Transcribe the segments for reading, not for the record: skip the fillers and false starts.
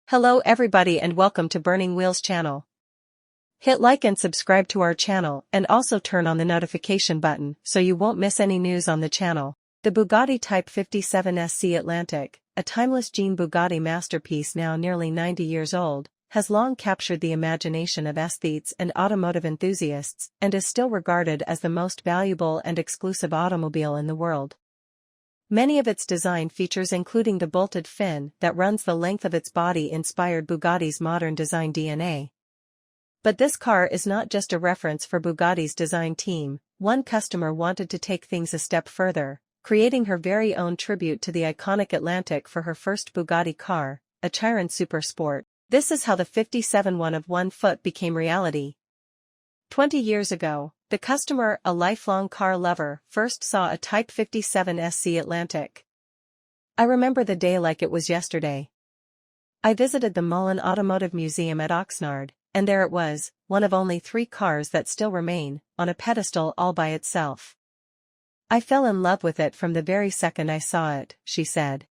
Hello everybody and welcome to Burning Wheels channel. Hit like and subscribe to our channel and also turn on the notification button so you won't miss any news on the channel. The Bugatti Type 57 SC Atlantic, a timeless Jean Bugatti masterpiece now nearly 90 years old, has long captured the imagination of aesthetes and automotive enthusiasts and is still regarded as the most valuable and exclusive automobile in the world. Many of its design features including the bolted fin that runs the length of its body inspired Bugatti's modern design DNA. But this car is not just a reference for Bugatti's design team. One customer wanted to take things a step further, creating her very own tribute to the iconic Atlantic for her first Bugatti car, a Chiron Super Sport. This is how the 57 1/1 became reality. 20 years ago, the customer, a lifelong car lover, first saw a Type 57 SC Atlantic. I remember the day like it was yesterday. I visited the Mullen Automotive Museum at Oxnard, and there it was, one of only 3 cars that still remain, on a pedestal all by itself. I fell in love with it from the very second I saw it, she said.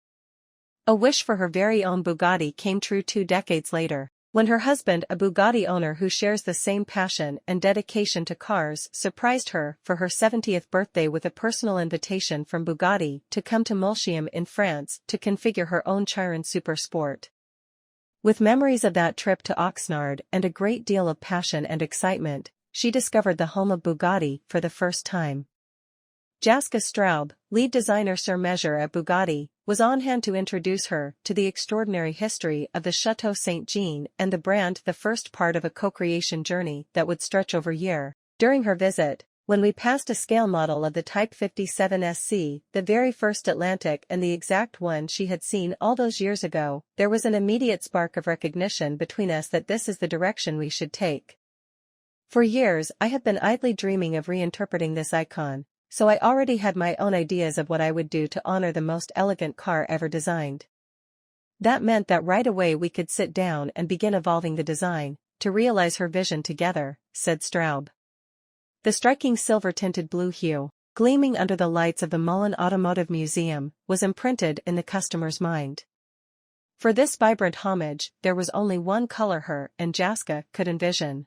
A wish for her very own Bugatti came true 2 decades later, when her husband, a Bugatti owner who shares the same passion and dedication to cars, surprised her for her 70th birthday with a personal invitation from Bugatti to come to Mulchium in France to configure her own Chiron Super Sport. With memories of that trip to Oxnard and a great deal of passion and excitement, she discovered the home of Bugatti for the first time. Jaska Straub, lead designer sur mesure at Bugatti, was on hand to introduce her to the extraordinary history of the Chateau Saint-Jean and the brand, the first part of a co-creation journey that would stretch over a year. During her visit, when we passed a scale model of the Type 57 SC, the very first Atlantic and the exact one she had seen all those years ago, there was an immediate spark of recognition between us that this is the direction we should take. For years I had been idly dreaming of reinterpreting this icon, so I already had my own ideas of what I would do to honor the most elegant car ever designed. That meant that right away we could sit down and begin evolving the design, to realize her vision together, said Straub. The striking silver-tinted blue hue, gleaming under the lights of the Mullen Automotive Museum, was imprinted in the customer's mind. For this vibrant homage, there was only one color her and Jaska could envision.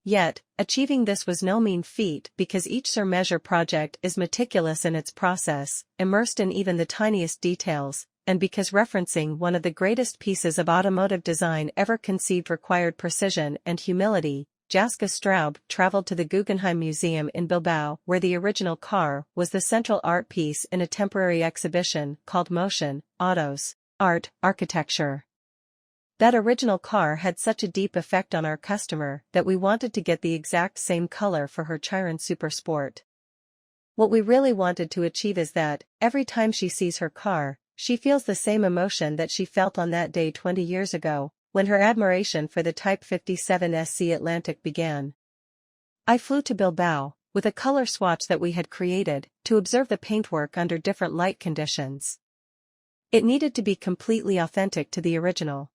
Yet, achieving this was no mean feat because each sur mesure project is meticulous in its process, immersed in even the tiniest details, and because referencing one of the greatest pieces of automotive design ever conceived required precision and humility, Jaska Straub traveled to the Guggenheim Museum in Bilbao where the original car was the central art piece in a temporary exhibition called Motion, Autos, Art, Architecture. That original car had such a deep effect on our customer that we wanted to get the exact same color for her Chiron Super Sport. What we really wanted to achieve is that, every time she sees her car, she feels the same emotion that she felt on that day 20 years ago, when her admiration for the Type 57 SC Atlantic began. I flew to Bilbao, with a color swatch that we had created, to observe the paintwork under different light conditions. It needed to be completely authentic to the original.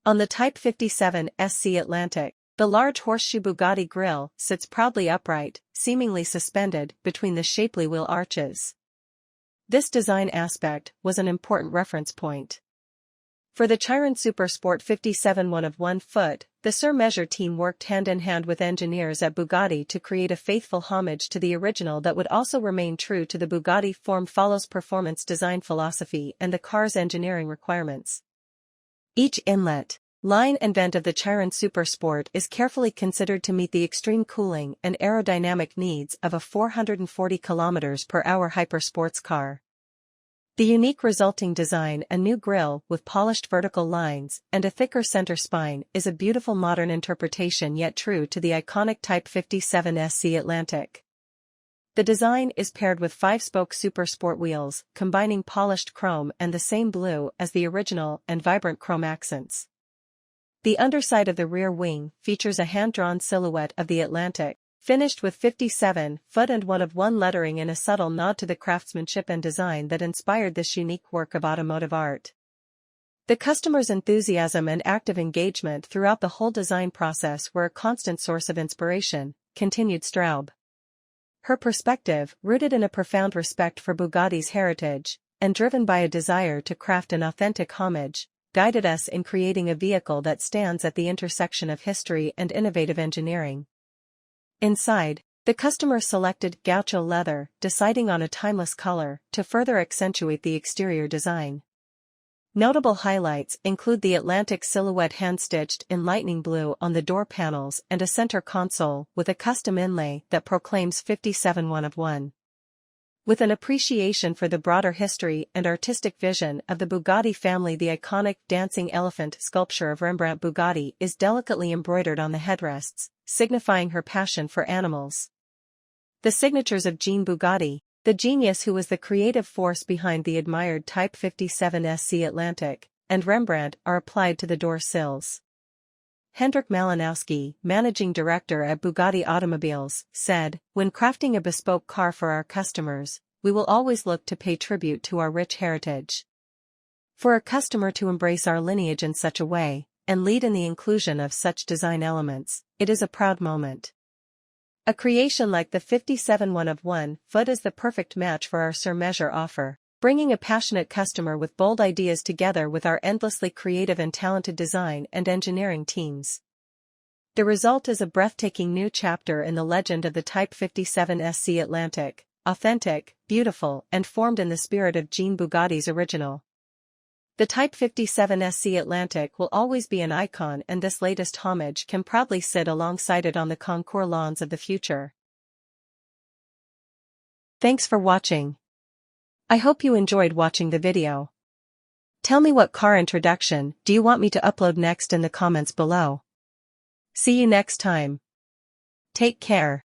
On the Type 57 SC Atlantic, the large horseshoe Bugatti grille sits proudly upright, seemingly suspended between the shapely wheel arches. This design aspect was an important reference point. For the Chiron Super Sport 57 1/1, the sur mesure team worked hand in hand with engineers at Bugatti to create a faithful homage to the original that would also remain true to the Bugatti form follows performance design philosophy and the car's engineering requirements. Each inlet, line and vent of the Chiron Super Sport is carefully considered to meet the extreme cooling and aerodynamic needs of a 440 km/h hypersports car. The unique resulting design, a new grille with polished vertical lines and a thicker center spine, is a beautiful modern interpretation yet true to the iconic Type 57 SC Atlantic. The design is paired with 5-spoke Super Sport wheels, combining polished chrome and the same blue as the original and vibrant chrome accents. The underside of the rear wing features a hand-drawn silhouette of the Atlantic, finished with 57 and 1/1 lettering in a subtle nod to the craftsmanship and design that inspired this unique work of automotive art. The customer's enthusiasm and active engagement throughout the whole design process were a constant source of inspiration, continued Straub. Her perspective, rooted in a profound respect for Bugatti's heritage, and driven by a desire to craft an authentic homage, guided us in creating a vehicle that stands at the intersection of history and innovative engineering. Inside, the customer selected gaucho leather, deciding on a timeless color to further accentuate the exterior design. Notable highlights include the Atlantic silhouette hand-stitched in lightning blue on the door panels and a center console with a custom inlay that proclaims 57 one of one. With an appreciation for the broader history and artistic vision of the Bugatti family, the iconic dancing elephant sculpture of Rembrandt Bugatti is delicately embroidered on the headrests, signifying her passion for animals. The signatures of Jean Bugatti, the genius who was the creative force behind the admired Type 57 SC Atlantic, and Rembrandt are applied to the door sills. Hendrik Malinowski, managing director at Bugatti Automobiles, said, "When crafting a bespoke car for our customers, we will always look to pay tribute to our rich heritage. For a customer to embrace our lineage in such a way, and lead in the inclusion of such design elements, it is a proud moment." A creation like the 57 one of one foot is the perfect match for our sur-measure offer, bringing a passionate customer with bold ideas together with our endlessly creative and talented design and engineering teams. The result is a breathtaking new chapter in the legend of the Type 57 SC Atlantic, authentic, beautiful, and formed in the spirit of Jean Bugatti's original. The Type 57 SC Atlantic will always be an icon, and this latest homage can proudly sit alongside it on the concours lawns of the future. Thanks for watching. I hope you enjoyed watching the video. Tell me what car introduction do you want me to upload next in the comments below. See you next time. Take care.